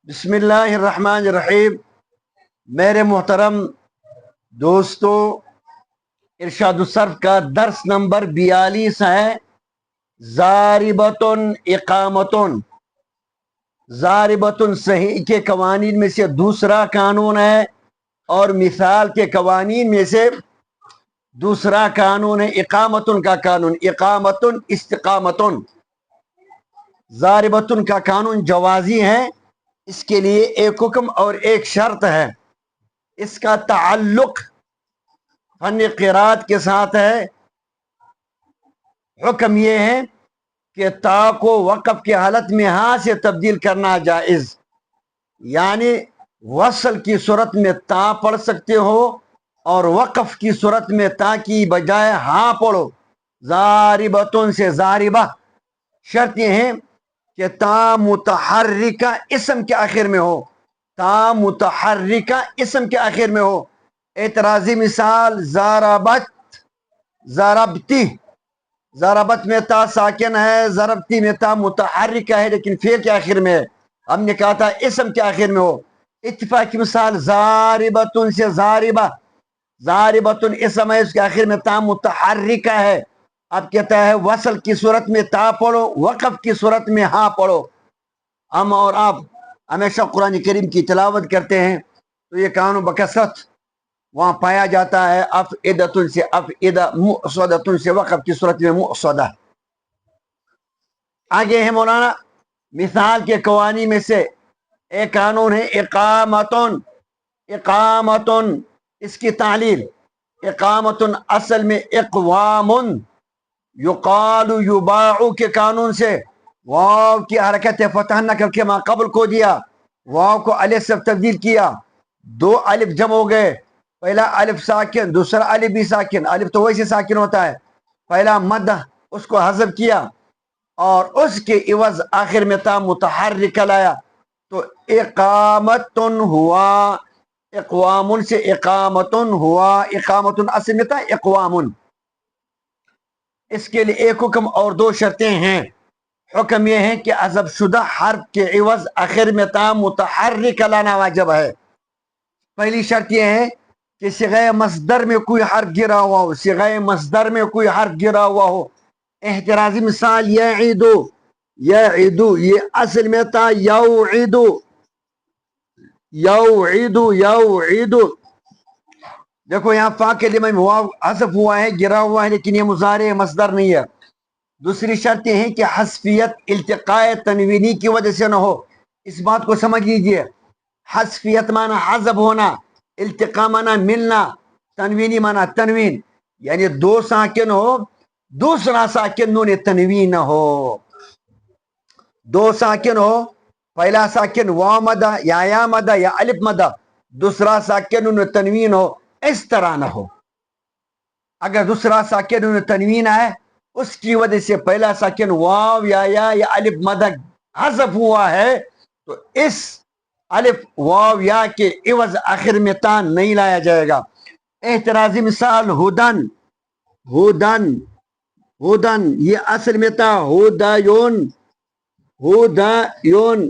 بسم اللہ الرحمن الرحیم۔ میرے محترم دوستو، ارشاد الصرف کا درس نمبر 42 ہے ضاربتن اقامتن۔ ضاربتن صحیح کے قوانین میں سے دوسرا قانون ہے اور مثال کے قوانین میں سے دوسرا قانون ہے اقامتن کا قانون، اقامتن استقامتن۔ ضاربتن کا قانون جوازی ہے، اس کے لیے ایک حکم اور ایک شرط ہے۔ اس کا تعلق فن قرات کے ساتھ ہے۔ حکم یہ ہے کہ تا کو وقف کی حالت میں ہاں سے تبدیل کرنا جائز، یعنی وصل کی صورت میں تا پڑھ سکتے ہو اور وقف کی صورت میں تا کی بجائے ہاں پڑھو۔ ضاربتن سے ضاربہ، شرط یہ ہے کہ تا متحرکہ اسم کے آخر میں ہو، تا متحرکہ اسم کے آخر میں ہو۔ اعتراضی مثال ضربت، ضربتی، ضربت میں تا ساکن ہے، ضربتی میں تا متحرکہ ہے لیکن فعل کے آخر میں ہے، ہم نے کہا تھا اسم کے آخر میں ہو۔ اتفاقی مثال ضاربتن سے ضاربہ، ضاربتن اسم ہے، اس کے آخر میں تا متحرکہ ہے، اب کہتا ہے وصل کی صورت میں تا پڑھو، وقف کی صورت میں ہاں پڑھو۔ ہم اور آپ ہمیشہ قرآن کریم کی تلاوت کرتے ہیں تو یہ قانون بکثرت وہاں پایا جاتا ہے، افعدتن سے افعدہ، مؤصدتن سے وقف کی صورت میں مؤصدہ۔ آگے ہے مولانا مثال کے قوانین میں سے ایک قانون ہے اقامتن، اقامتن، اس کی تعلیل اقامتن اصل میں اقوامن، یقال یباع کے قانون سے واو کی حرکت فتح نہ کر کے ما قبل کو دیا، واو کو الف سے تبدیل کیا، دو الف جمع ہو گئے، پہلا الف ساکن دوسرا الف بھی ساکن، الف تو ویسے ساکن ہوتا ہے، پہلا مد اس کو حذف کیا اور اس کے عوض آخر میں تا متحرک لایا تو اقامتن ہوا، اقوامن سے اقامتن ہوا، اقامتن اصل میں تھا اقوامن۔ اس کے لیے ایک حکم اور دو شرطیں ہیں۔ حکم یہ ہے کہ حذف شدہ حرف کے عوض آخر میں تا متحرک لانا واجب ہے۔ پہلی شرط یہ ہے کہ صیغہ مصدر میں کوئی حرف گرا ہوا ہو، صیغہ مصدر میں کوئی حرف گرا ہوا ہو۔ احترازی مثال یعیدو، یعیدو یہ اصل میں تا یوعیدو، یوعیدو، یوعیدو۔ دیکھو یہاں فا کے لیے واو حذف ہوا ہے، گرا ہوا ہے، لیکن یہ مضارع مصدر نہیں ہے۔ دوسری شرط یہ ہے کہ حذفیت التقاء تنوینی کی وجہ سے نہ ہو، اس بات کو سمجھ لیجئے۔ حذفیت معنی حذف ہونا، التقاء معنی ملنا، تنوینی معنی تنوین، یعنی دو ساکن ہو دوسرا ساکن نون تنوین نہ ہو، دو ساکن ہو پہلا ساکن واو مدہ یا مدہ یا الف مدہ، دوسرا ساکن نون تنوین ہو، اس طرح نہ ہو۔ اگر دوسرا ساکن نون تنوین ہے اس کی وجہ سے پہلا ساکن واو یا الف مدہ حذف ہوا ہے تو اس الف واو یا کے عوض آخر میں تا نہیں لایا جائے گا۔ احترازی مثال ہدن، ہدن، ہدن یہ اصل میں تا ہدایون، ہدایون،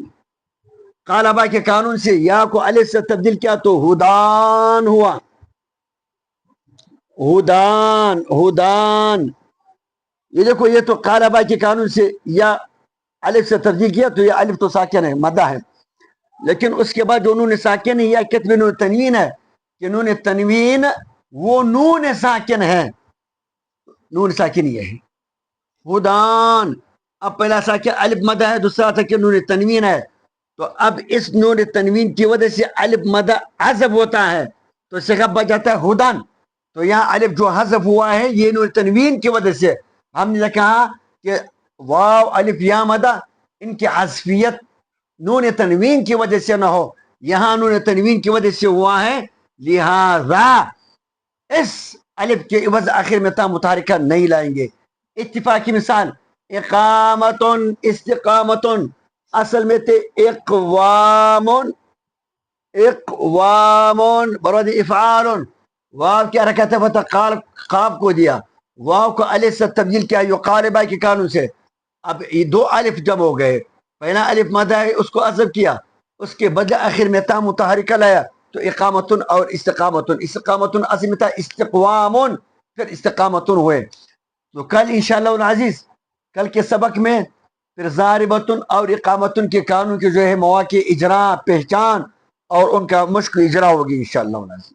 قالبہ کے قانون سے یا کو الف سے تبدیل کیا تو ہدان ہوا، ہدان، ہدان۔ یہ دیکھو یہ تو قالبہ کے قانون سے یا الف سے تبدیل کیا تو یہ الف تو ساکن ہے، مدہ ہے، لیکن اس کے بعد جو نون ساکن ہے یا کتنے نون تنوین ہے کہ نون تنوین وہ نون ساکن ہے، نون ساکن یہ ہے ہدان۔ اب پہلا ساکن الف مدہ ہے، دوسرا ساکن نون تنوین ہے، تو اب اس نون تنوین کی وجہ سے الف مدہ حذف ہوتا ہے تو صیغہ بن جاتا ہے ہدن۔ تو یہاں الف جو حذف ہوا ہے یہ نون تنوین کی وجہ سے، ہم نے کہا کہ واو الف یا مدہ ان کی حذفیت نون تنوین کی وجہ سے نہ ہو، یہاں نون تنوین کی وجہ سے ہوا ہے، لہذا اس الف کے عوض آخر میں تا متحرکہ نہیں لائیں گے۔ اتفاقی مثال اقامتن، استقامتن اصل میں تھے اقوامن، اقوامن برود افعالن، واو کی حرکت فتح قاب کو دیا، واو کو الف سے تبدیل کیا یقالبہ کے قانون سے، اب یہ دو الف جمع ہو گئے، پہلا الف مدہ ہے اس کو حذف کیا، اس کے بدلے آخر میں تا متحرکہ لایا تو اقامتن اور استقامتن. استقامتن اصل میں تھا استقوامن، پھر استقامتن ہوئے. تو کل انشاءاللہ العزیز کل کے سبق میں پھر ضاربتن اور اقامتن کے قانون کے جو ہے مواقع اجرا، پہچان اور ان کا مشق اجرا ہوگی انشاءاللہ العزیز.